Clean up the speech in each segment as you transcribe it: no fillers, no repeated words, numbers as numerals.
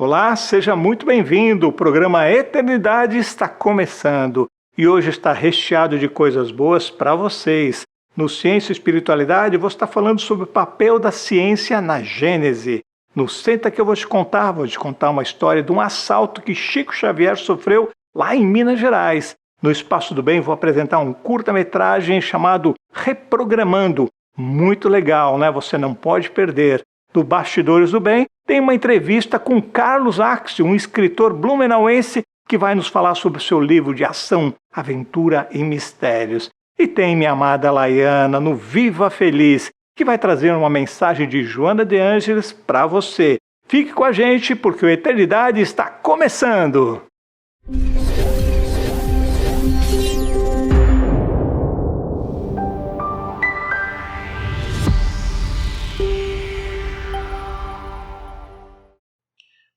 Olá, seja muito bem-vindo. O programa Eternidade está começando e hoje está recheado de coisas boas para vocês. No Ciência e Espiritualidade, vou estar falando sobre o papel da ciência na Gênese. No Senta que eu vou te contar uma história de um assalto que Chico Xavier sofreu lá em Minas Gerais. No Espaço do Bem, vou apresentar um curta-metragem chamado Reprogramando. Muito legal, né? Você não pode perder. No Bastidores do Bem, tem uma entrevista com Carlos Axel, um escritor blumenauense que vai nos falar sobre o seu livro de ação, aventura e mistérios. E tem minha amada Laiana no Viva Feliz, que vai trazer uma mensagem de Joana de Ângeles para você. Fique com a gente porque a Eternidade está começando!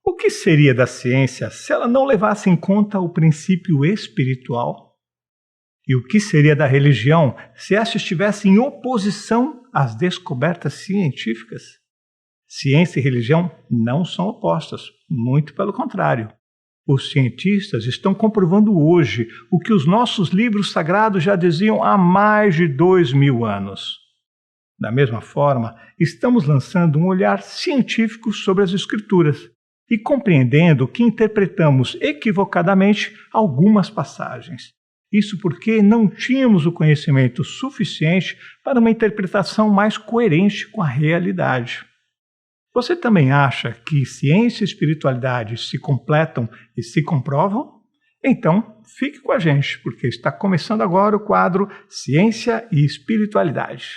O que seria da ciência se ela não levasse em conta o princípio espiritual? E o que seria da religião se esta estivesse em oposição às descobertas científicas? Ciência e religião não são opostas, muito pelo contrário. Os cientistas estão comprovando hoje o que os nossos livros sagrados já diziam há mais de 2000 anos. Da mesma forma, estamos lançando um olhar científico sobre as Escrituras e compreendendo que interpretamos equivocadamente algumas passagens. Isso porque não tínhamos o conhecimento suficiente para uma interpretação mais coerente com a realidade. Você também acha que ciência e espiritualidade se completam e se comprovam? Então, fique com a gente, porque está começando agora o quadro Ciência e Espiritualidade.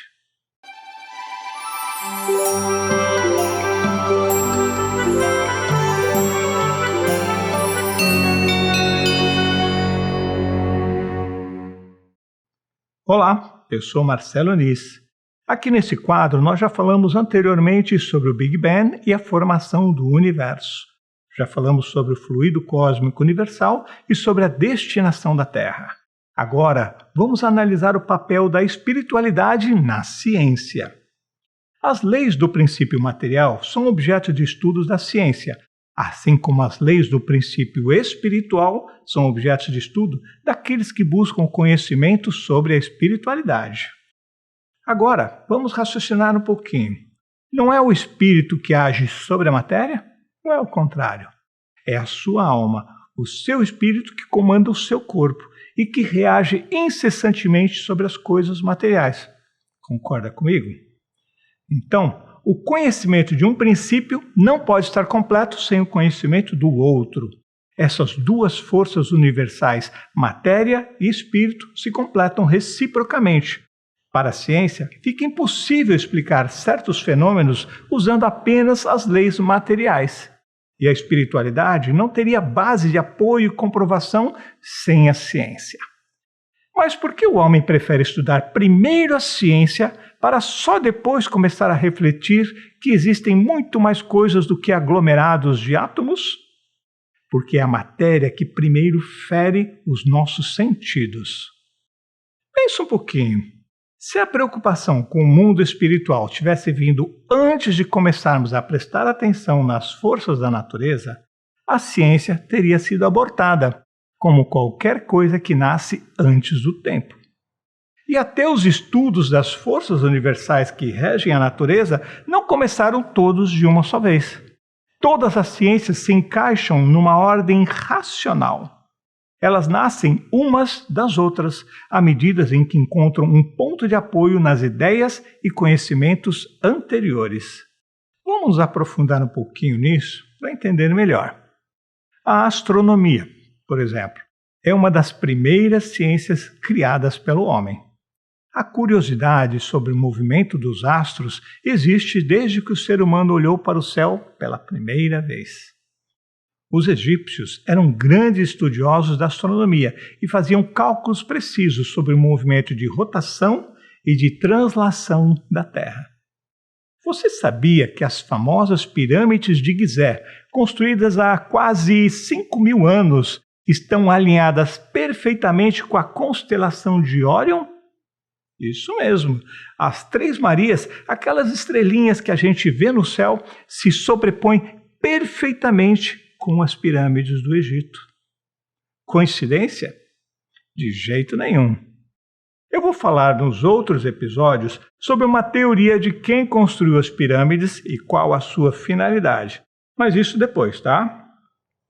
Olá, eu sou Marcelo Anis. Aqui nesse quadro nós já falamos anteriormente sobre o Big Bang e a formação do universo. Já falamos sobre o fluido cósmico universal e sobre a destinação da Terra. Agora, vamos analisar o papel da espiritualidade na ciência. As leis do princípio material são objeto de estudos da ciência, assim como as leis do princípio espiritual são objetos de estudo daqueles que buscam conhecimento sobre a espiritualidade. Agora, vamos raciocinar um pouquinho. Não é o espírito que age sobre a matéria? Não é o contrário. É a sua alma, o seu espírito que comanda o seu corpo e que reage incessantemente sobre as coisas materiais. Concorda comigo? Então, o conhecimento de um princípio não pode estar completo sem o conhecimento do outro. Essas duas forças universais, matéria e espírito, se completam reciprocamente. Para a ciência, fica impossível explicar certos fenômenos usando apenas as leis materiais. E a espiritualidade não teria base de apoio e comprovação sem a ciência. Mas por que o homem prefere estudar primeiro a ciência para só depois começar a refletir que existem muito mais coisas do que aglomerados de átomos? Porque é a matéria que primeiro fere os nossos sentidos. Pensa um pouquinho. Se a preocupação com o mundo espiritual tivesse vindo antes de começarmos a prestar atenção nas forças da natureza, a ciência teria sido abortada, como qualquer coisa que nasce antes do tempo. E até os estudos das forças universais que regem a natureza não começaram todos de uma só vez. Todas as ciências se encaixam numa ordem racional. Elas nascem umas das outras, à medida em que encontram um ponto de apoio nas ideias e conhecimentos anteriores. Vamos nos aprofundar um pouquinho nisso para entender melhor. A astronomia, por exemplo, é uma das primeiras ciências criadas pelo homem. A curiosidade sobre o movimento dos astros existe desde que o ser humano olhou para o céu pela primeira vez. Os egípcios eram grandes estudiosos da astronomia e faziam cálculos precisos sobre o movimento de rotação e de translação da Terra. Você sabia que as famosas pirâmides de Gizé, construídas há quase 5.000 anos, estão alinhadas perfeitamente com a constelação de Órion? Isso mesmo, as Três Marias, aquelas estrelinhas que a gente vê no céu, se sobrepõem perfeitamente com as pirâmides do Egito. Coincidência? De jeito nenhum. Eu vou falar nos outros episódios sobre uma teoria de quem construiu as pirâmides e qual a sua finalidade. Mas isso depois, tá?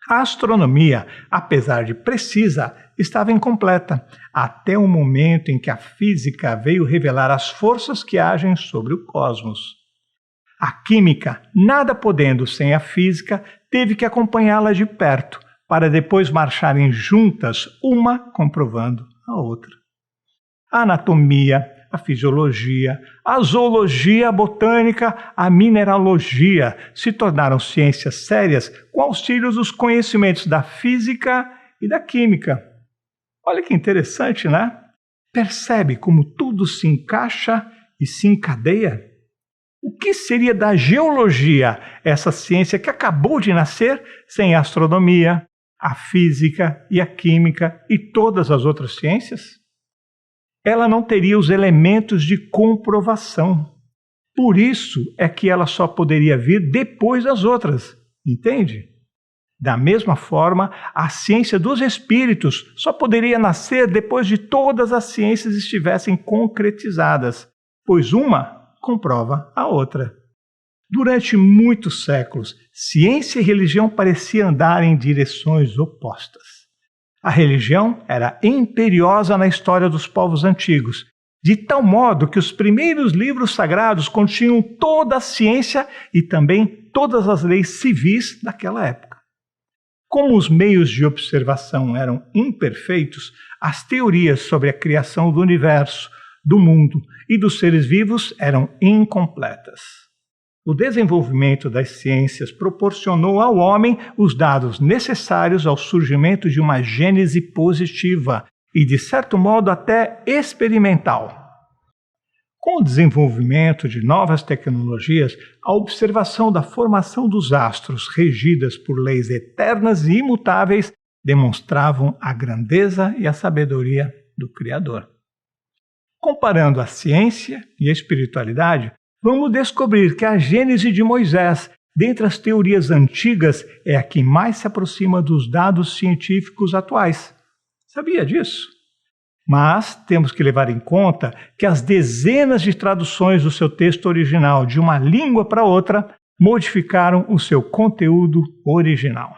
A astronomia, apesar de precisa, estava incompleta, até o momento em que a física veio revelar as forças que agem sobre o cosmos. A química, nada podendo sem a física, teve que acompanhá-la de perto, para depois marcharem juntas, uma comprovando a outra. A anatomia, a fisiologia, a zoologia, a botânica, a mineralogia se tornaram ciências sérias com auxílio dos conhecimentos da física e da química. Olha que interessante, né? Percebe como tudo se encaixa e se encadeia? O que seria da geologia, essa ciência que acabou de nascer, sem a astronomia, a física e a química e todas as outras ciências? Ela não teria os elementos de comprovação. Por isso é que ela só poderia vir depois das outras, entende? Da mesma forma, a ciência dos espíritos só poderia nascer depois de todas as ciências estivessem concretizadas, pois uma comprova a outra. Durante muitos séculos, ciência e religião pareciam andar em direções opostas. A religião era imperiosa na história dos povos antigos, de tal modo que os primeiros livros sagrados continham toda a ciência e também todas as leis civis daquela época. Como os meios de observação eram imperfeitos, as teorias sobre a criação do universo, do mundo e dos seres vivos eram incompletas. O desenvolvimento das ciências proporcionou ao homem os dados necessários ao surgimento de uma gênese positiva e, de certo modo, até experimental. Com o desenvolvimento de novas tecnologias, a observação da formação dos astros, regidas por leis eternas e imutáveis, demonstravam a grandeza e a sabedoria do Criador. Comparando a ciência e a espiritualidade, vamos descobrir que a Gênese de Moisés, dentre as teorias antigas, é a que mais se aproxima dos dados científicos atuais. Sabia disso? Mas temos que levar em conta que as dezenas de traduções do seu texto original de uma língua para outra modificaram o seu conteúdo original.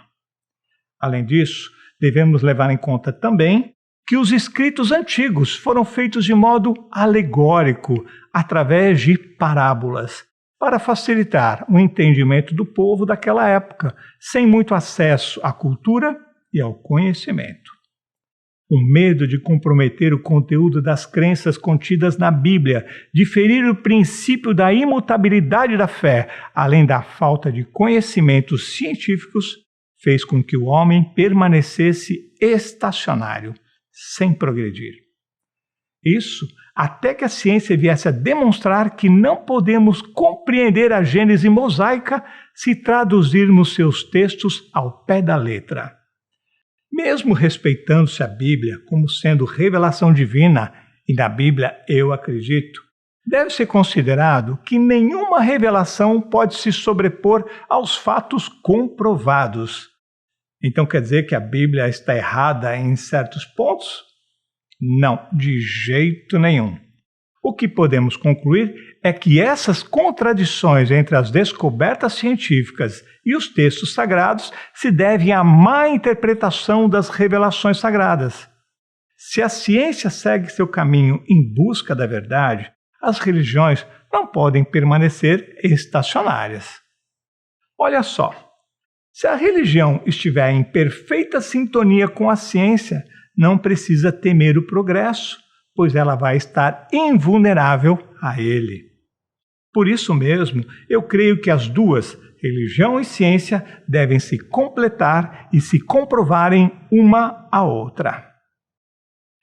Além disso, devemos levar em conta também que os escritos antigos foram feitos de modo alegórico, através de parábolas, para facilitar o entendimento do povo daquela época, sem muito acesso à cultura e ao conhecimento. O medo de comprometer o conteúdo das crenças contidas na Bíblia, de ferir o princípio da imutabilidade da fé, além da falta de conhecimentos científicos, fez com que o homem permanecesse estacionário, sem progredir. Isso até que a ciência viesse a demonstrar que não podemos compreender a Gênese mosaica se traduzirmos seus textos ao pé da letra. Mesmo respeitando-se a Bíblia como sendo revelação divina, e na Bíblia eu acredito, deve ser considerado que nenhuma revelação pode se sobrepor aos fatos comprovados. Então quer dizer que a Bíblia está errada em certos pontos? Não, de jeito nenhum. O que podemos concluir é que essas contradições entre as descobertas científicas e os textos sagrados se devem à má interpretação das revelações sagradas. Se a ciência segue seu caminho em busca da verdade, as religiões não podem permanecer estacionárias. Olha só, se a religião estiver em perfeita sintonia com a ciência, não precisa temer o progresso, pois ela vai estar invulnerável a ele. Por isso mesmo, eu creio que as duas, religião e ciência, devem se completar e se comprovarem uma à outra.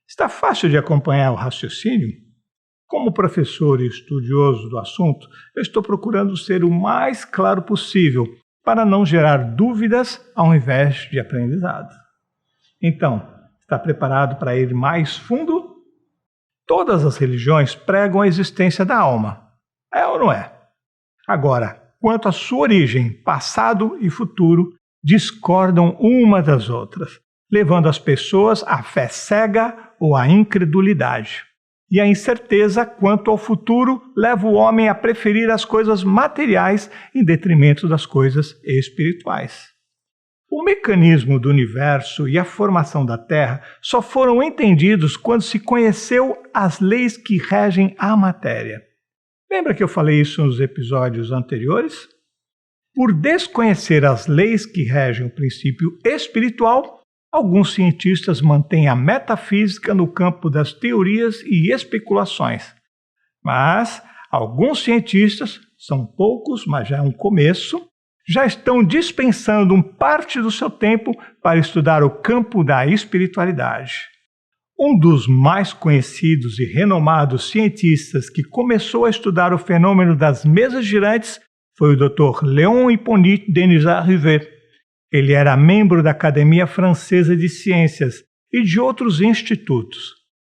Está fácil de acompanhar o raciocínio? Como professor e estudioso do assunto, eu estou procurando ser o mais claro possível para não gerar dúvidas ao invés de aprendizado. Então, está preparado para ir mais fundo? Todas as religiões pregam a existência da alma. É ou não é? Agora, quanto à sua origem, passado e futuro, discordam uma das outras, levando as pessoas à fé cega ou à incredulidade. E a incerteza quanto ao futuro leva o homem a preferir as coisas materiais em detrimento das coisas espirituais. O mecanismo do universo e a formação da Terra só foram entendidos quando se conheceu as leis que regem a matéria. Lembra que eu falei isso nos episódios anteriores? Por desconhecer as leis que regem o princípio espiritual, alguns cientistas mantêm a metafísica no campo das teorias e especulações. Mas alguns cientistas, são poucos, mas já é um começo, já estão dispensando parte do seu tempo para estudar o campo da espiritualidade. Um dos mais conhecidos e renomados cientistas que começou a estudar o fenômeno das mesas girantes foi o Dr. Léon Hippolyte Denis Rivet. Ele era membro da Academia Francesa de Ciências e de outros institutos.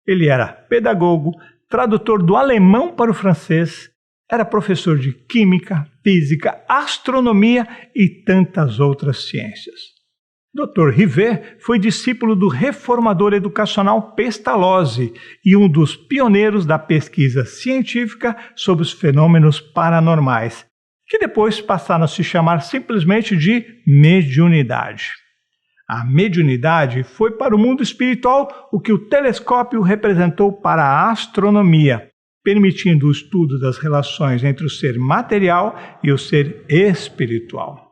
Ele era pedagogo, tradutor do alemão para o francês, era professor de química, física, astronomia e tantas outras ciências. Dr. Rivet foi discípulo do reformador educacional Pestalozzi e um dos pioneiros da pesquisa científica sobre os fenômenos paranormais, que depois passaram a se chamar simplesmente de mediunidade. A mediunidade foi para o mundo espiritual o que o telescópio representou para a astronomia, permitindo o estudo das relações entre o ser material e o ser espiritual.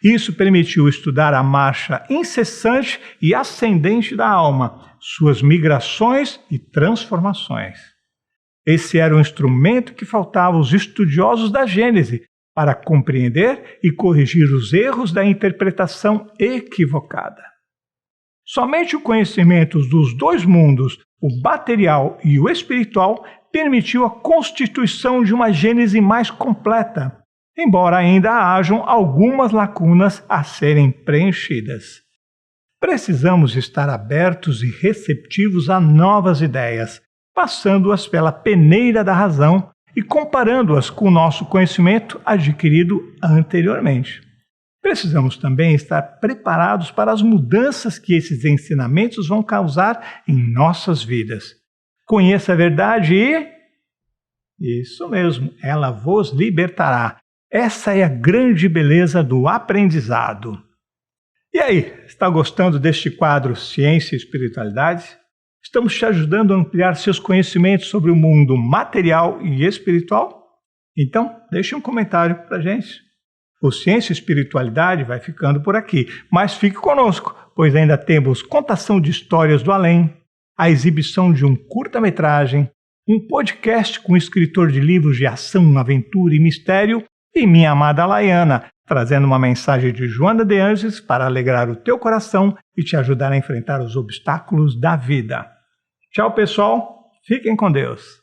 Isso permitiu estudar a marcha incessante e ascendente da alma, suas migrações e transformações. Esse era o instrumento que faltava aos estudiosos da Gênese para compreender e corrigir os erros da interpretação equivocada. Somente o conhecimento dos dois mundos, o material e o espiritual, permitiu a constituição de uma Gênese mais completa, embora ainda hajam algumas lacunas a serem preenchidas. Precisamos estar abertos e receptivos a novas ideias, passando-as pela peneira da razão e comparando-as com o nosso conhecimento adquirido anteriormente. Precisamos também estar preparados para as mudanças que esses ensinamentos vão causar em nossas vidas. Conheça a verdade e... Isso mesmo, ela vos libertará. Essa é a grande beleza do aprendizado. E aí, está gostando deste quadro Ciência e Espiritualidade? Estamos te ajudando a ampliar seus conhecimentos sobre o mundo material e espiritual? Então, deixe um comentário para a gente. O Ciência e Espiritualidade vai ficando por aqui, mas fique conosco, pois ainda temos contação de histórias do além, a exibição de um curta-metragem, um podcast com um escritor de livros de ação, aventura e mistério e minha amada Laiana, trazendo uma mensagem de Joana de Anjos para alegrar o teu coração e te ajudar a enfrentar os obstáculos da vida. Tchau, pessoal. Fiquem com Deus.